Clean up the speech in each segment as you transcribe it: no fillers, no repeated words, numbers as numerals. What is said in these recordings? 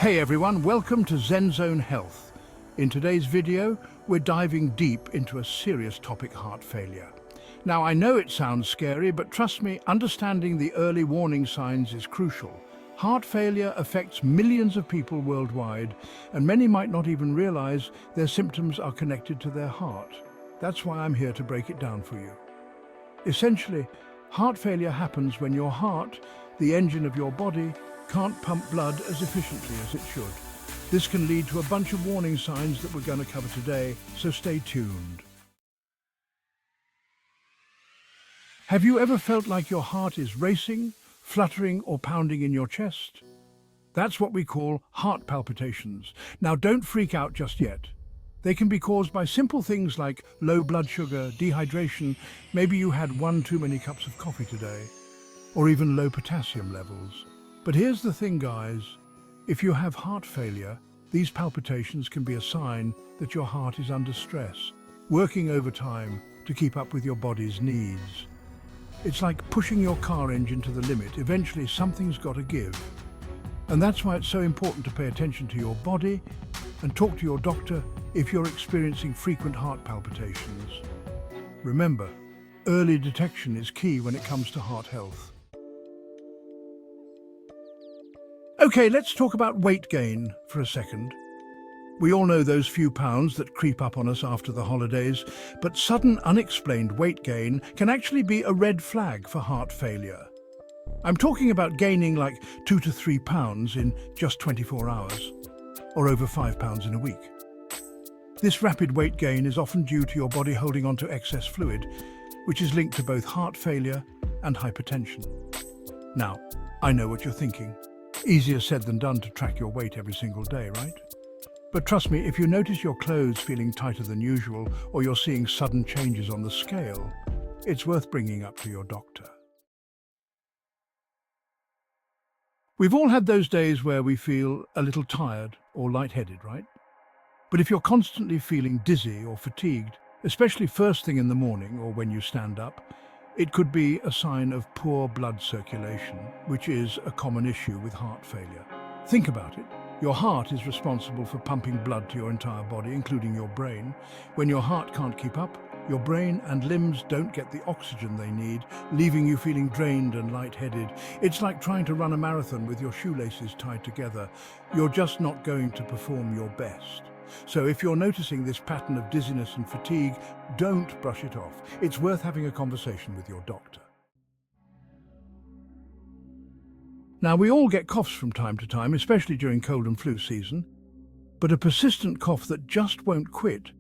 Hey everyone, welcome to Zen Zone Health. In today's video, we're diving deep into a serious topic: heart failure. Now, I know it sounds scary, but trust me, understanding the early warning signs is crucial. Heart failure affects millions of people worldwide, and many might not even realize their symptoms are connected to their heart. That's why I'm here to break it down for you. Essentially, heart failure happens when your heart, the engine of your body, can't pump blood as efficiently as it should. This can lead to a bunch of warning signs that we're going to cover today, so stay tuned. Have you ever felt like your heart is racing, fluttering, or pounding in your chest? That's what we call heart palpitations. Now, don't freak out just yet. They can be caused by simple things like low blood sugar, dehydration, maybe you had one too many cups of coffee today, or even low potassium levels. But here's the thing, guys. If you have heart failure, these palpitations can be a sign that your heart is under stress, working overtime to keep up with your body's needs. It's like pushing your car engine to the limit. Eventually, something's got to give. And that's why it's so important to pay attention to your body and talk to your doctor if you're experiencing frequent heart palpitations. Remember, early detection is key when it comes to heart health. Okay, let's talk about weight gain for a second. We all know those few pounds that creep up on us after the holidays, but sudden unexplained weight gain can actually be a red flag for heart failure. I'm talking about gaining like 2 to 3 pounds in just 24 hours, or over 5 pounds in a week. This rapid weight gain is often due to your body holding on to excess fluid, which is linked to both heart failure and hypertension. Now, I know what you're thinking. Easier said than done to track your weight every single day, right? But trust me, if you notice your clothes feeling tighter than usual, or you're seeing sudden changes on the scale, it's worth bringing up to your doctor. We've all had those days where we feel a little tired or lightheaded, right? But if you're constantly feeling dizzy or fatigued, especially first thing in the morning or when you stand up, it could be a sign of poor blood circulation, which is a common issue with heart failure. Think about it. Your heart is responsible for pumping blood to your entire body, including your brain. When your heart can't keep up, your brain and limbs don't get the oxygen they need, leaving you feeling drained and lightheaded. It's like trying to run a marathon with your shoelaces tied together. You're just not going to perform your best. So if you're noticing this pattern of dizziness and fatigue, don't brush it off. It's worth having a conversation with your doctor. Now, we all get coughs from time to time, especially during cold and flu season. But a persistent cough that just won't quit,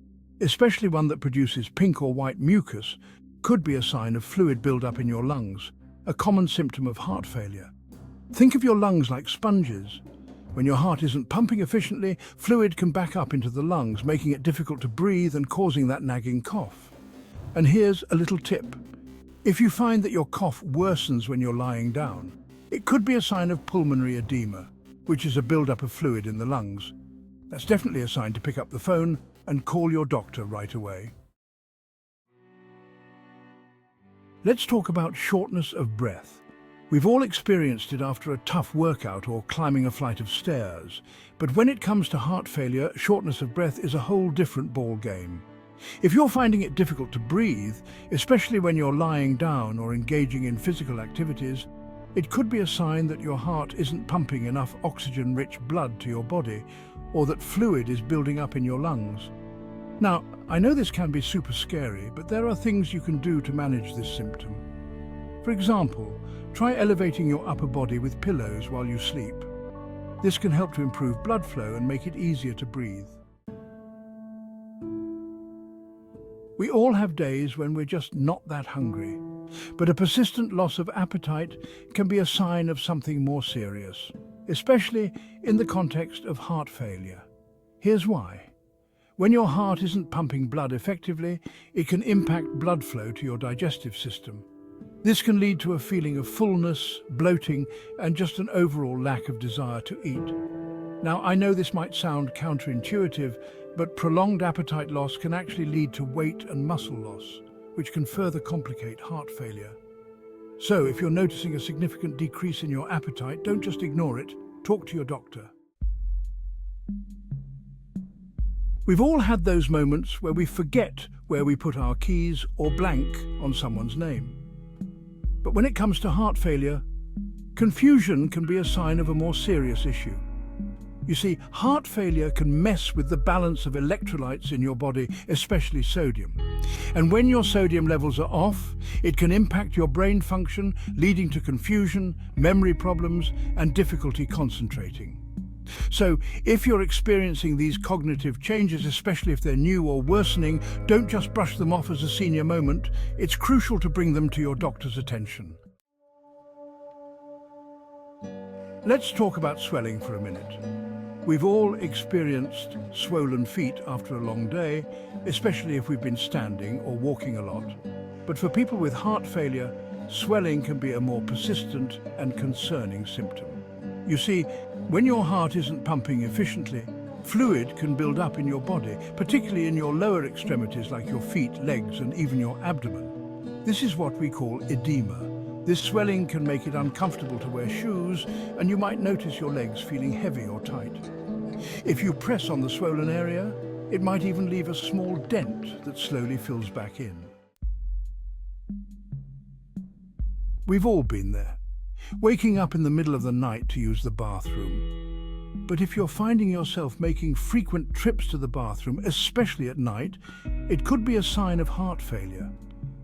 especially one that produces pink or white mucus, could be a sign of fluid buildup in your lungs, a common symptom of heart failure. Think of your lungs like sponges. When your heart isn't pumping efficiently, fluid can back up into the lungs, making it difficult to breathe and causing that nagging cough. And here's a little tip. If you find that your cough worsens when you're lying down, it could be a sign of pulmonary edema, which is a buildup of fluid in the lungs. That's definitely a sign to pick up the phone and call your doctor right away. Let's talk about shortness of breath. We've all experienced it after a tough workout or climbing a flight of stairs. But when it comes to heart failure, shortness of breath is a whole different ball game. If you're finding it difficult to breathe, especially when you're lying down or engaging in physical activities, it could be a sign that your heart isn't pumping enough oxygen-rich blood to your body, or that fluid is building up in your lungs. Now, I know this can be super scary, but there are things you can do to manage this symptom. For example, try elevating your upper body with pillows while you sleep. This can help to improve blood flow and make it easier to breathe. We all have days when we're just not that hungry, but a persistent loss of appetite can be a sign of something more serious, especially in the context of heart failure. Here's why. When your heart isn't pumping blood effectively, it can impact blood flow to your digestive system. This can lead to a feeling of fullness, bloating, and just an overall lack of desire to eat. Now, I know this might sound counterintuitive, but prolonged appetite loss can actually lead to weight and muscle loss, which can further complicate heart failure. So, if you're noticing a significant decrease in your appetite, don't just ignore it, talk to your doctor. We've all had those moments where we forget where we put our keys or blank on someone's name. But when it comes to heart failure, confusion can be a sign of a more serious issue. You see, heart failure can mess with the balance of electrolytes in your body, especially sodium. And when your sodium levels are off, it can impact your brain function, leading to confusion, memory problems, and difficulty concentrating. So, if you're experiencing these cognitive changes, especially if they're new or worsening, don't just brush them off as a senior moment. It's crucial to bring them to your doctor's attention. Let's talk about swelling for a minute. We've all experienced swollen feet after a long day, especially if we've been standing or walking a lot. But for people with heart failure, swelling can be a more persistent and concerning symptom. You see, when your heart isn't pumping efficiently, fluid can build up in your body, particularly in your lower extremities like your feet, legs, and even your abdomen. This is what we call edema. This swelling can make it uncomfortable to wear shoes, and you might notice your legs feeling heavy or tight. If you press on the swollen area, it might even leave a small dent that slowly fills back in. We've all been there, waking up in the middle of the night to use the bathroom. But if you're finding yourself making frequent trips to the bathroom, especially at night, it could be a sign of heart failure.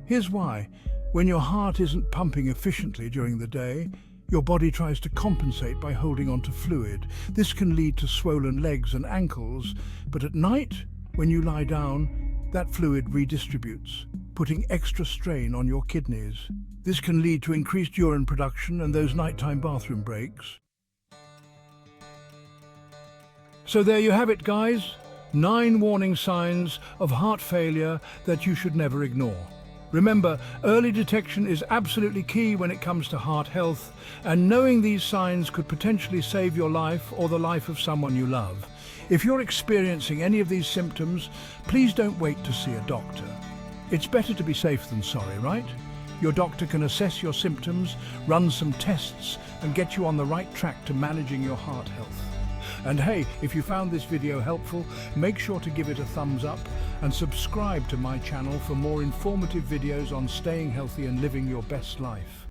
Here's why. When your heart isn't pumping efficiently during the day, your body tries to compensate by holding onto fluid. This can lead to swollen legs and ankles, but at night, when you lie down, that fluid redistributes, putting extra strain on your kidneys. This can lead to increased urine production and those nighttime bathroom breaks. So there you have it, guys. 9 warning signs of heart failure that you should never ignore. Remember, early detection is absolutely key when it comes to heart health, and knowing these signs could potentially save your life or the life of someone you love. If you're experiencing any of these symptoms, please don't wait to see a doctor. It's better to be safe than sorry, right? Your doctor can assess your symptoms, run some tests, and get you on the right track to managing your heart health. And hey, if you found this video helpful, make sure to give it a thumbs up and subscribe to my channel for more informative videos on staying healthy and living your best life.